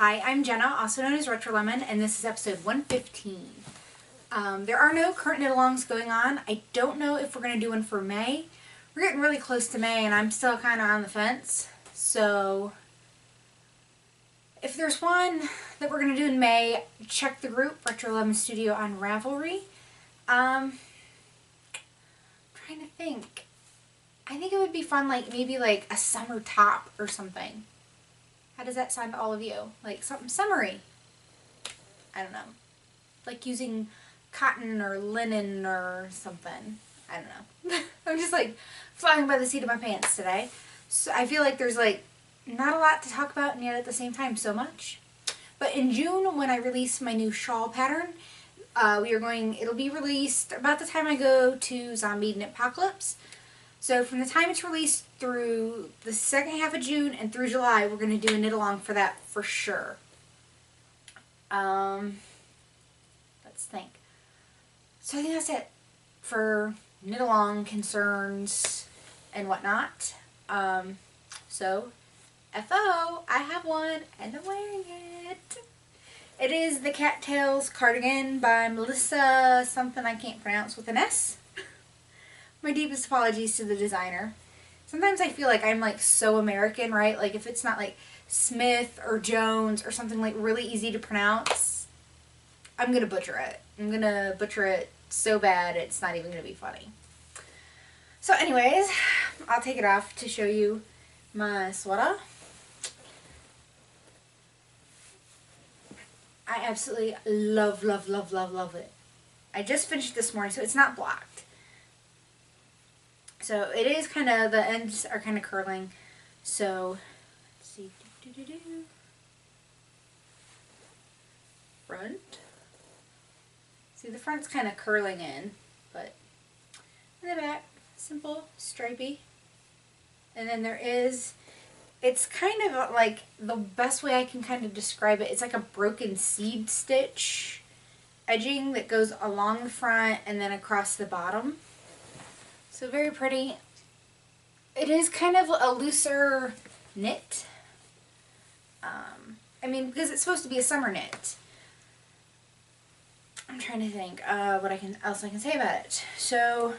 Hi, I'm Jenna, also known as RetroLemon, and this is episode 115. There are no current knit-alongs going on. I don't know if we're going to do one for May. We're getting really close to May, and I'm still kind of on the fence. So, if there's one that we're going to do in May, check the group, RetroLemonStudio on Ravelry. Trying to think. I think it would be fun, maybe a summer top or something. How does that sound to all of you? Like something summery. I don't know. Like using cotton or linen or something. I don't know. I'm just flying by the seat of my pants today. So I feel like there's not a lot to talk about, and yet at the same time so much. But in June, when I release my new shawl pattern, it'll be released about the time I go to Zombie Knitpocalypse. So from the time it's released through the second half of June and through July, we're going to do a knit along for that for sure. Let's think. So I think that's it for knit along concerns and whatnot. So FO, I have one and I'm wearing it. It is the Cattails cardigan by Melissa something I can't pronounce with an S. My deepest apologies to the designer. Sometimes I feel like I'm so American, right? Like if it's not Smith or Jones or something really easy to pronounce, I'm gonna butcher it. I'm gonna butcher it so bad it's not even gonna be funny. So anyways, I'll take it off to show you my sweater. I absolutely love, love, love, love, love it. I just finished this morning, so it's not blocked. So it is kind of, the ends are kind of curling. So, let's see. Front. See, the front's kind of curling in, but in the back, simple, stripey. And then there is, it's kind of the best way I can kind of describe it, it's like a broken seed stitch edging that goes along the front and then across the bottom. So very pretty. It is kind of a looser knit. I mean, because it's supposed to be a summer knit. I'm trying to think what else I can say about it. So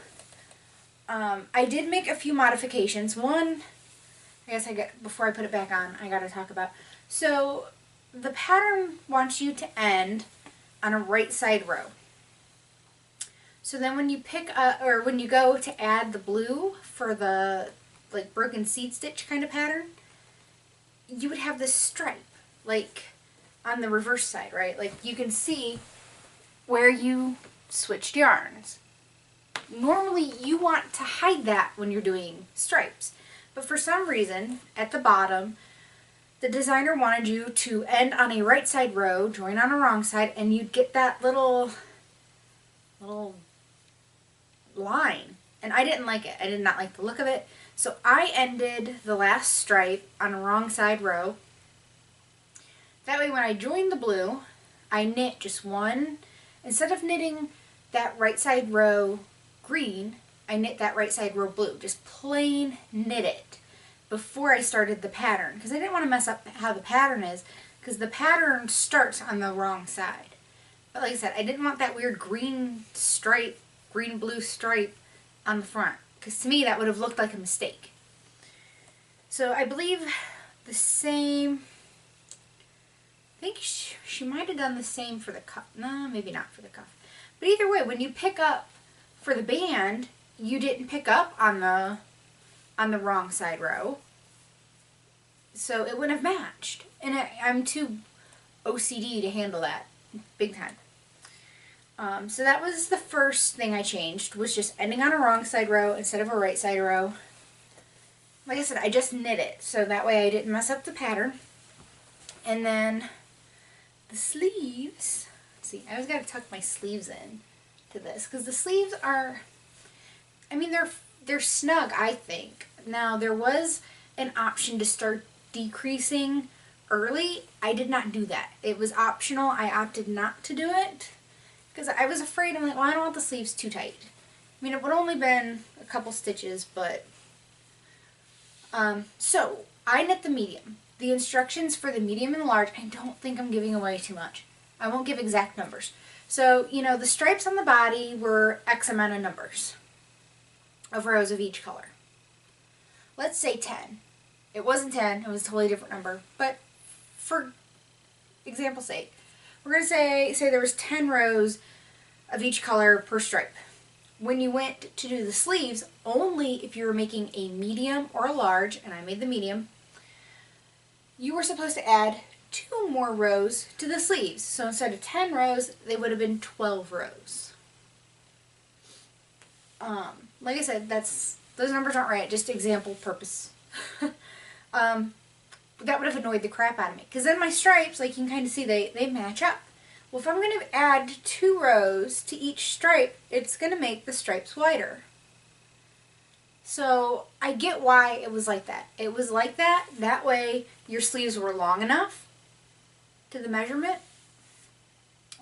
I did make a few modifications. One, I guess before I put it back on, I got to talk about. So the pattern wants you to end on a right side row. So then when you when you go to add the blue for the broken seed stitch kind of pattern, you would have this stripe on the reverse side, right? You can see where you switched yarns. Normally you want to hide that when you're doing stripes, but for some reason at the bottom the designer wanted you to end on a right side row, join on a wrong side, and you'd get that little line, and I didn't like it. I did not like the look of it, so I ended the last stripe on a wrong side row. That way when I joined the blue, I knit just one. Instead of knitting that right side row green, I knit that right side row blue. Just plain knit it before I started the pattern, because I didn't want to mess up how the pattern is, because the pattern starts on the wrong side. But like I said, I didn't want that weird green stripe, green-blue stripe on the front, because to me that would have looked like a mistake. So I believe the same, I think she might have done the same for the cuff. No, maybe not for the cuff. But either way, when you pick up for the band, you didn't pick up on the wrong side row, so it wouldn't have matched. And I'm too OCD to handle that big time. So that was the first thing I changed, was just ending on a wrong side row instead of a right side row. Like I said, I just knit it, so that way I didn't mess up the pattern. And then the sleeves, let's see, I always got to tuck my sleeves in to this, because the sleeves are, I mean, they're snug, I think. Now, there was an option to start decreasing early. I did not do that. It was optional. I opted not to do it, because I was afraid. I'm like, well, I don't want the sleeves too tight. I mean, it would only been a couple stitches, but so I knit the medium. the instructions for the medium and the large, I don't think I'm giving away too much. I won't give exact numbers. So, you know, the stripes on the body were X amount of numbers of rows of each color. Let's say 10. It wasn't 10, it was a totally different number, but for example's sake, we're going to say there was 10 rows of each color per stripe. When you went to do the sleeves, only if you were making a medium or a large, and I made the medium, you were supposed to add 2 more rows to the sleeves. So instead of 10 rows, they would have been 12 rows. Like I said, those numbers aren't right, just example purpose. That would have annoyed the crap out of me. Because then my stripes, like you can kind of see, they match up. Well, if I'm going to add 2 rows to each stripe, it's going to make the stripes wider. So I get why it was like that. It was like that. That way your sleeves were long enough to the measurement.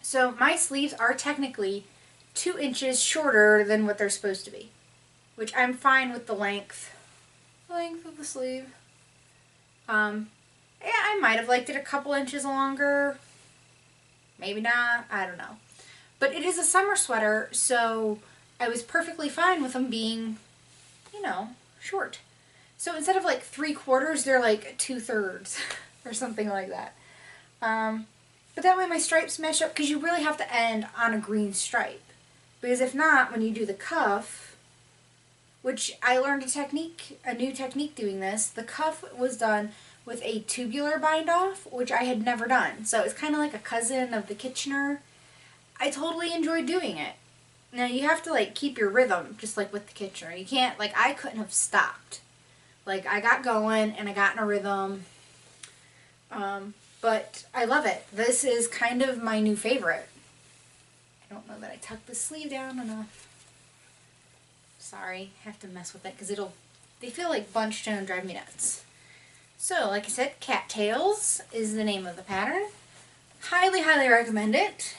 So my sleeves are technically 2 inches shorter than what they're supposed to be, which I'm fine with the length of the sleeve. Yeah, I might have liked it a couple inches longer. Maybe not. I don't know. But it is a summer sweater, so I was perfectly fine with them being, you know, short. So instead of like 3/4, they're like 2/3 or something like that. But that way my stripes mesh up, because you really have to end on a green stripe. Because if not, when you do the cuff, which I learned a new technique doing this, the cuff was done with a tubular bind off, which I had never done. So it's kind of like a cousin of the Kitchener. I totally enjoyed doing it. Now you have to like keep your rhythm, just like with the Kitchener. You can't, like, I couldn't have stopped. Like, I got going and I got in a rhythm. But I love it. This is kind of my new favorite. I don't know that I tucked the sleeve down enough. Sorry, I have to mess with it because they feel like bunched and drive me nuts. So, like I said, Cattails is the name of the pattern. Highly, highly recommend it.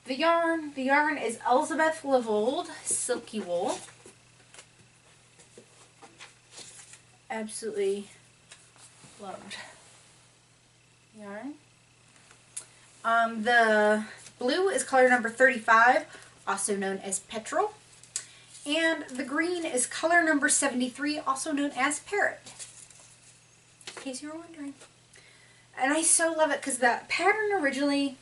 The yarn is Elizabeth Lavold Silky Wool. Absolutely loved yarn. The blue is color number 35, also known as Petrol. And the green is color number 73, also known as Parrot. In case you were wondering. And I so love it because the pattern originally,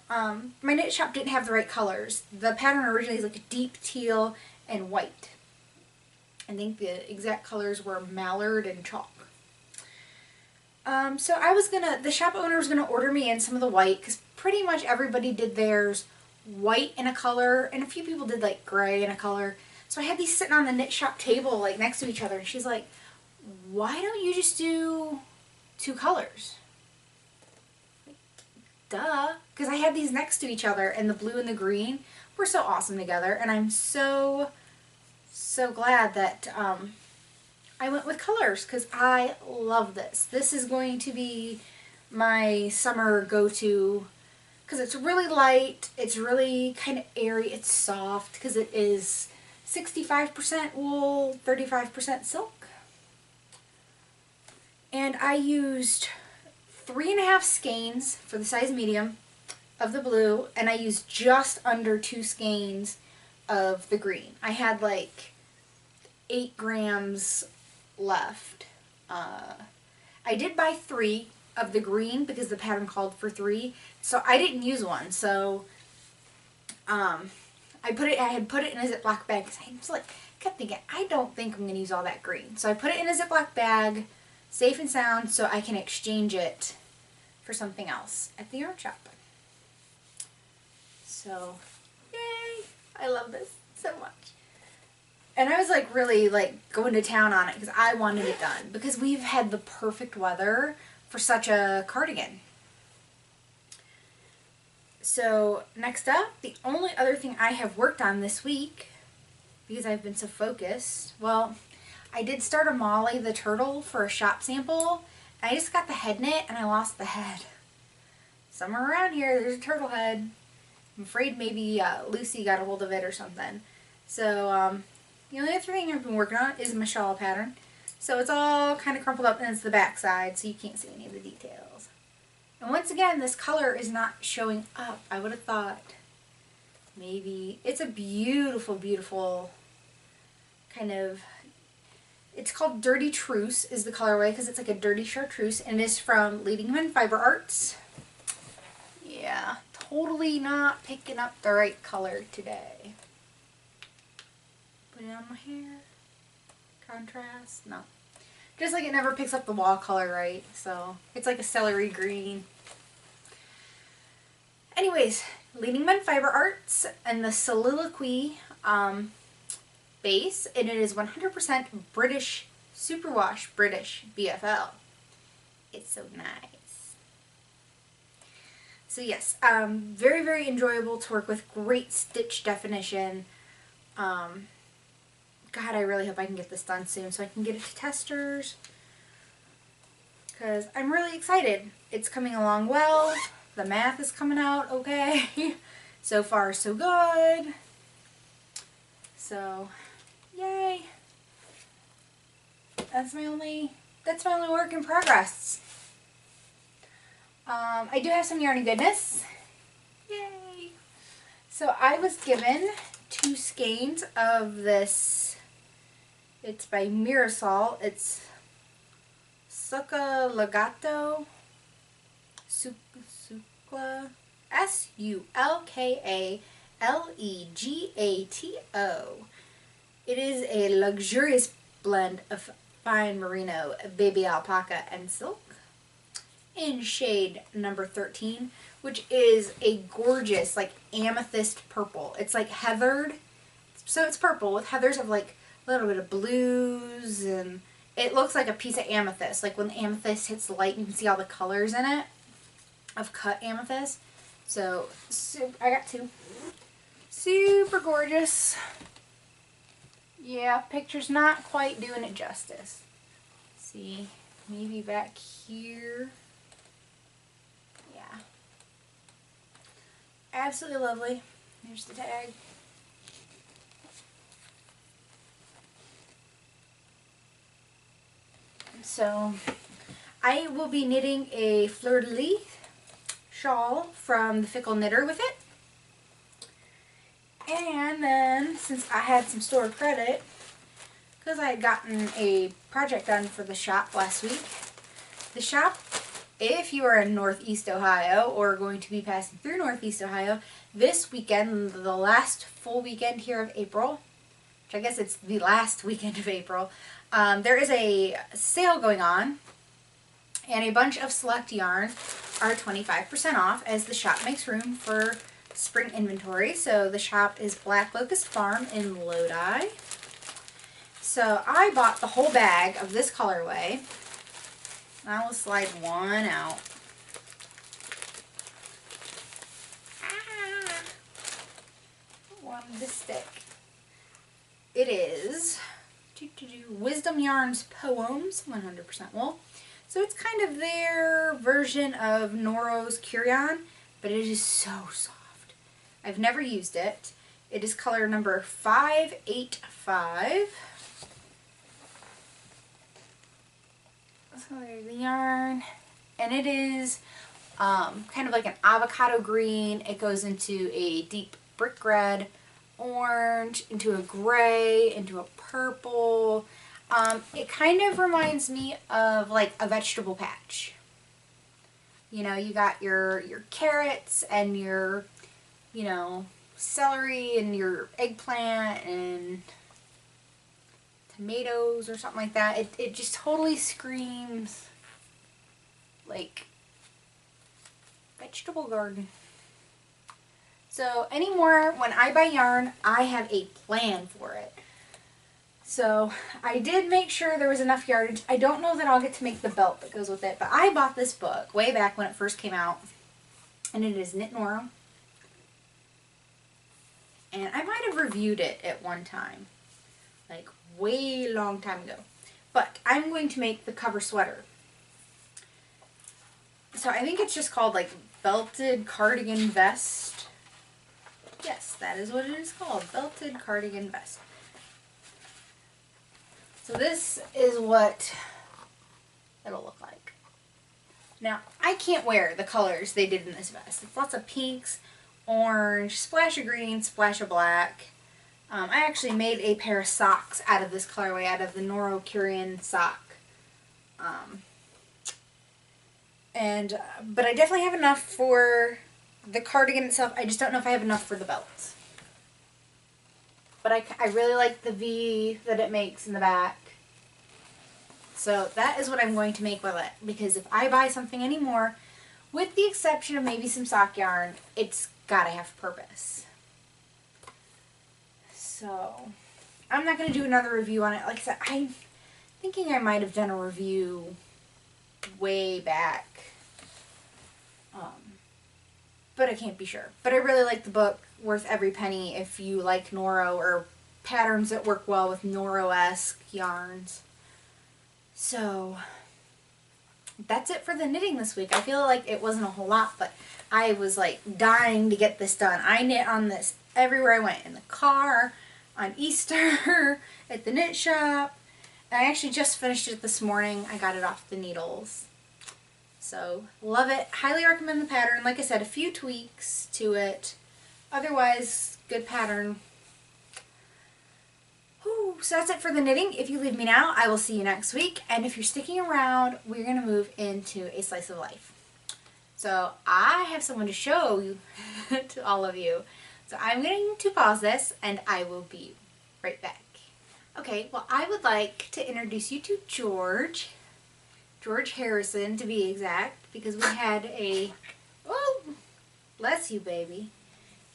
my knit shop didn't have the right colors. The pattern originally is like a deep teal and white. I think the exact colors were mallard and chalk. So the shop owner was gonna order me in some of the white, because pretty much everybody did theirs white in a color, and a few people did like gray in a color. So I had these sitting on the knit shop table like next to each other, and she's like, why don't you just do 2 colors? Like, duh, because I had these next to each other, and the blue and the green were so awesome together, and I'm so glad that I went with colors, because I love this. This is going to be my summer go-to, because it's really light, it's really kind of airy, it's soft, because it is 65% wool, 35% silk. And I used 3.5 skeins for the size medium of the blue, and I used just under 2 skeins of the green. I had like 8 grams left. I did buy 3 of the green because the pattern called for 3, so I didn't use one. So I had put it in a Ziploc bag because I was like, kept thinking, I don't think I'm gonna use all that green. So I put it in a Ziploc bag, safe and sound, so I can exchange it for something else at the yarn shop. So, yay! I love this so much. And I was like really like going to town on it because I wanted it done, because we've had the perfect weather for such a cardigan. So next up, the only other thing I have worked on this week, because I've been so focused, well, I did start a Molly the Turtle for a shop sample. I just got the head knit and I lost the head. Somewhere around here there's a turtle head. I'm afraid maybe Lucy got a hold of it or something. So the only other thing I've been working on is my shawl pattern. So it's all kind of crumpled up, and it's the back side, so you can't see any of the details. And once again, this color is not showing up. I would have thought maybe, it's a beautiful, beautiful kind of, it's called Dirty Truce is the colorway, because it's like a dirty chartreuse, and it is from Leadingman Fiber Arts. Yeah, totally not picking up the right color today. Put it on my hair. Contrast? No. Just like it never picks up the wall color right, so it's like a celery green. Anyways, Leadingman Fiber Arts and the Soliloquy base, and it is 100% British Superwash British BFL. It's so nice. So yes, very, very enjoyable to work with. Great stitch definition. God, I really hope I can get this done soon so I can get it to testers, because I'm really excited. It's coming along well. The math is coming out okay. So far, so good. So, yay. That's my only work in progress. I do have some Yarny goodness. Yay. So I was given 2 skeins of this. It's by Mirasol. It's Succa Legato. Sulka. Sulkalegato. It is a luxurious blend of fine merino, baby alpaca, and silk in shade number 13, which is a gorgeous like amethyst purple. It's like heathered, so it's purple with heathers of like a little bit of blues, and it looks like a piece of amethyst. Like when the amethyst hits the light, you can see all the colors in it of cut amethyst. So I got 2. Super gorgeous. Yeah, picture's not quite doing it justice. See, maybe back here. Yeah. Absolutely lovely. Here's the tag. So, I will be knitting a fleur-de-lis shawl from the Fickle Knitter with it. And then, since I had some store credit, because I had gotten a project done for the shop last week, the shop, if you are in Northeast Ohio or going to be passing through Northeast Ohio, this weekend, the last full weekend here of April, which I guess it's the last weekend of April, there is a sale going on, and a bunch of select yarns are 25% off as the shop makes room for spring inventory. So the shop is Black Locust Farm in Lodi. So I bought the whole bag of this colorway. I will slide one out. Wanted to stick. It is Wisdom Yarns Poems, 100% wool. So it's kind of their version of Noro's Curion, but it is so soft. I've never used it. It is color number 585. So there's the yarn. And it is kind of like an avocado green. It goes into a deep brick red, orange, into a gray, into a purple. It kind of reminds me of like a vegetable patch. You know, you got your carrots and your, you know, celery and your eggplant and tomatoes or something like that. It just totally screams like vegetable garden. So anymore, when I buy yarn, I have a plan for it. So I did make sure there was enough yardage. I don't know that I'll get to make the belt that goes with it, but I bought this book way back when it first came out, and it is Knit Noro. And I might have reviewed it at one time, like way long time ago. But I'm going to make the cover sweater. So I think it's just called like Belted Cardigan Vest. Yes, that is what it is called, Belted Cardigan Vest. So this is what it'll look like. Now, I can't wear the colors they did in this vest. It's lots of pinks, orange, splash of green, splash of black. I actually made a pair of socks out of this colorway, out of the Noro Curian sock. But I definitely have enough for the cardigan itself. I just don't know if I have enough for the belts. But I really like the V that it makes in the back. So that is what I'm going to make with it. Because if I buy something anymore, with the exception of maybe some sock yarn, it's gotta have purpose. So I'm not going to do another review on it. Like I said, I'm thinking I might have done a review way back. But I can't be sure. But I really like the book. Worth every penny if you like Noro or patterns that work well with Noro-esque yarns. So that's it for the knitting this week. I feel like it wasn't a whole lot, but I was like dying to get this done. I knit on this everywhere I went. In the car, on Easter, at the knit shop. And I actually just finished it this morning. I got it off the needles. So, love it. Highly recommend the pattern. Like I said, a few tweaks to it. Otherwise, good pattern. Whew. So that's it for the knitting. If you leave me now, I will see you next week. And if you're sticking around, we're going to move into a slice of life. So I have someone to show you to all of you. So I'm going to pause this and I will be right back. Okay, well I would like to introduce you to George Harrison to be exact, because we had a, oh, bless you baby.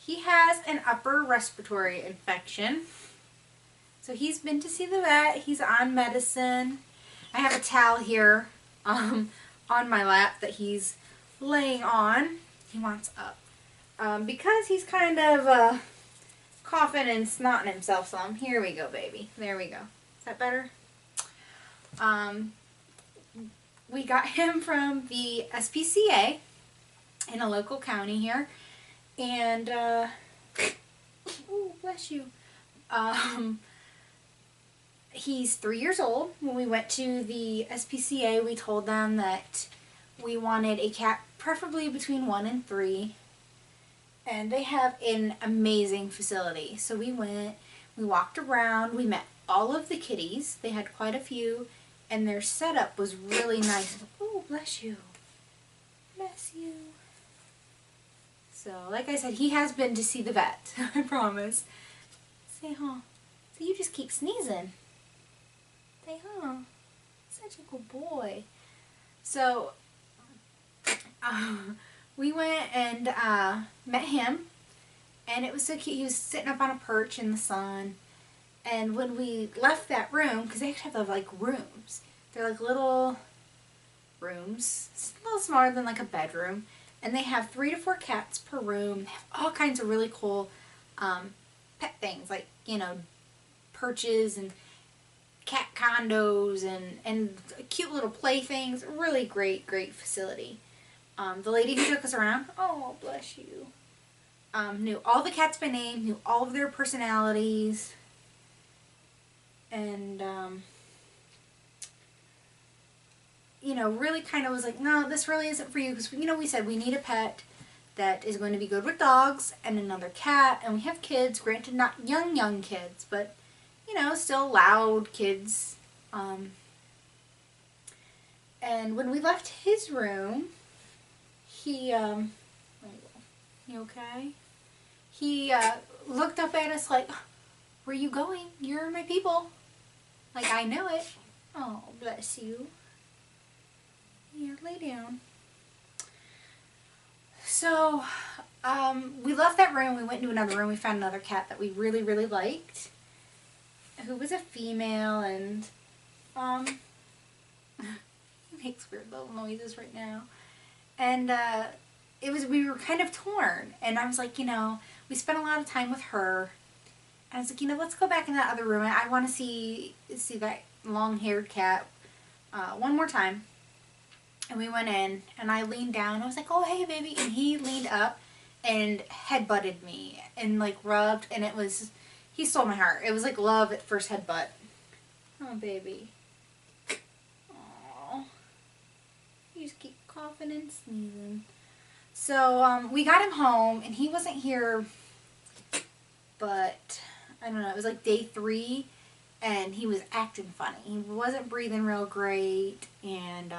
He has an upper respiratory infection. So he's been to see the vet. He's on medicine. I have a towel here on my lap that he's laying on. He wants up. Because he's kind of coughing and snotting himself some. Here we go, baby. There we go. Is that better? We got him from the SPCA in a local county here. And, oh, bless you. He's 3 years old. When we went to the SPCA, we told them that we wanted a cat preferably between 1 and 3. And they have an amazing facility. So we went, we walked around, we met all of the kitties. They had quite a few, and their setup was really nice. Oh, bless you. Bless you. So, like I said, he has been to see the vet, I promise. Say, huh. So you just keep sneezing. Say, huh. Such a good boy. So, we went and met him, and it was so cute. He was sitting up on a perch in the sun, and when we left that room, because they actually have like rooms, they're like little rooms, it's a little smaller than like a bedroom, and they have 3 to 4 cats per room. They have all kinds of really cool pet things, like, you know, perches and cat condos and cute little playthings. Really great facility. The lady who took us around, oh bless you, knew all the cats by name, knew all of their personalities, and you know, really kind of was like, no, this really isn't for you, because, you know, we said we need a pet that is going to be good with dogs and another cat, and we have kids, granted not young kids, but, you know, still loud kids. And when we left his room, he, you okay? He looked up at us like, where are you going? You're my people. Like, I know it. Oh, bless you. Here, lay down. So, we left that room, we went into another room, we found another cat that we really we who was a female, and he makes weird little noises right now. And we were kind of torn, and I was like, you know, we spent a lot of time with her, and I was like, you know, let's go back in that other room. I want to see that long-haired cat one more time. And we went in, and I leaned down. I was like, oh, hey, baby. And he leaned up and head-butted me and, like, rubbed. And it was, he stole my heart. It was like love at first headbutt. Oh, baby. Aww. You just keep coughing and sneezing. So, we got him home, and he wasn't here, but, I don't know, it was like day 3, and he was acting funny. He wasn't breathing real great, and,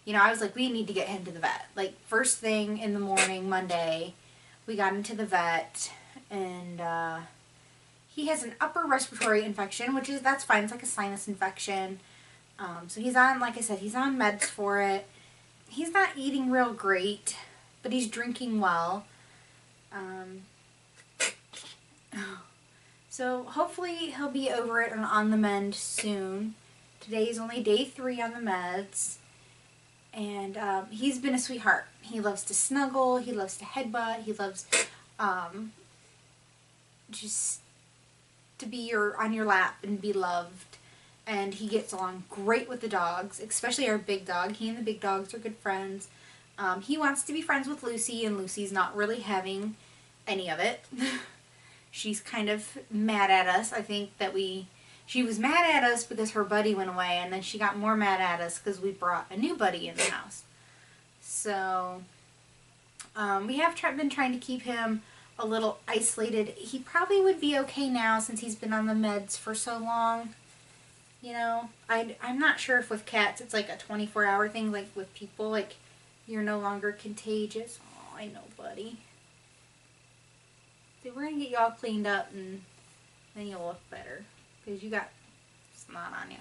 you know, I was like, we need to get him to the vet. Like, first thing in the morning, Monday, we got him to the vet, and, he has an upper respiratory infection, that's fine. It's like a sinus infection. So he's on, like I said, he's on meds for it. He's not eating real great, but he's drinking well. So hopefully he'll be over it and on the mend soon. Today is only day 3 on the meds. And he's been a sweetheart. He loves to snuggle. He loves to headbutt. He loves just to be on your lap and be loved. And he gets along great with the dogs, especially our big dog. He and the big dogs are good friends. He wants to be friends with Lucy, and Lucy's not really having any of it. She's kind of mad at us. I think that she was mad at us because her buddy went away, and then she got more mad at us because we brought a new buddy in the house. So, we have been trying to keep him a little isolated. He probably would be okay now since he's been on the meds for so long. You know, I'm not sure if with cats it's like a 24-hour thing, like with people, like you're no longer contagious. Oh, I know, buddy. So we're going to get you all cleaned up, and then you'll look better because you got snot on you.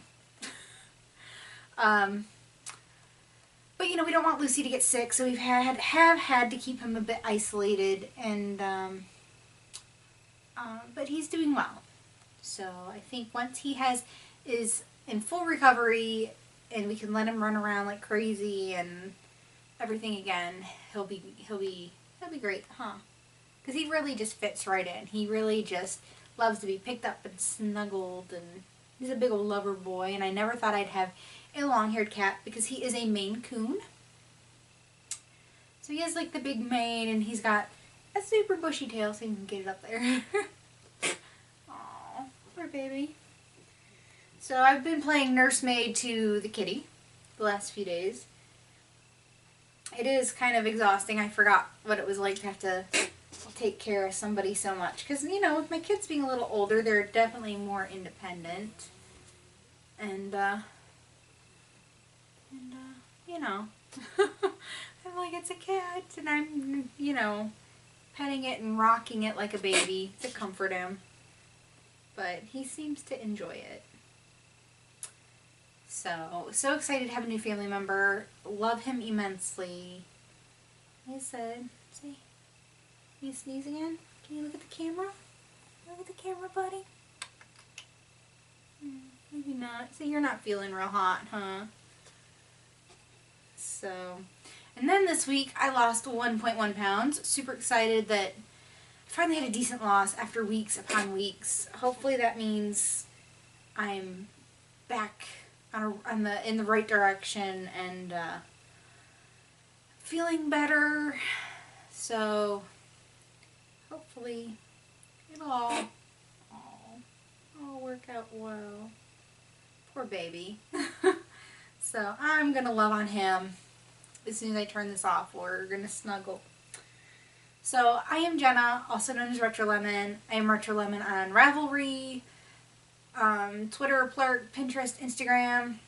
But, you know, we don't want Lucy to get sick, so we have had to keep him a bit isolated, and but he's doing well. So I think once he is in full recovery and we can let him run around like crazy and everything again, he'll be great, huh? Because he really just fits right in. He really just loves to be picked up and snuggled, and he's a big old lover boy. And I never thought I'd have a long-haired cat because he is a Maine Coon. So he has like the big mane, and he's got a super bushy tail, so you can get it up there. Aw, poor baby. So I've been playing nursemaid to the kitty the last few days. It is kind of exhausting. I forgot what it was like to have to take care of somebody so much. Because, you know, with my kids being a little older, they're definitely more independent. And you know, I'm like, it's a cat, and I'm, you know, petting it and rocking it like a baby to comfort him. But he seems to enjoy it. So excited to have a new family member. Love him immensely. Like I said, see, you sneeze again? Can you look at the camera? Look at the camera, buddy. Maybe not. See, you're not feeling real hot, huh? So, and then this week I lost 1.1 pounds. Super excited that I finally had a decent loss after weeks upon weeks. Hopefully that means I'm back in the right direction and feeling better. So hopefully it'll all work out well. Poor baby. So I'm gonna love on him as soon as I turn this off. We're gonna snuggle. So I am Jenna, also known as RetroLemon. I am RetroLemon on Ravelry, Twitter, Plurk, Pinterest, Instagram,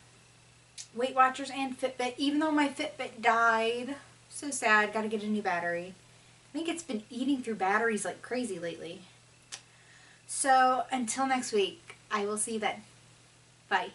Weight Watchers, and Fitbit. Even though my Fitbit died, so sad. Got to get a new battery. I think it's been eating through batteries like crazy lately. So until next week, I will see you then. Bye.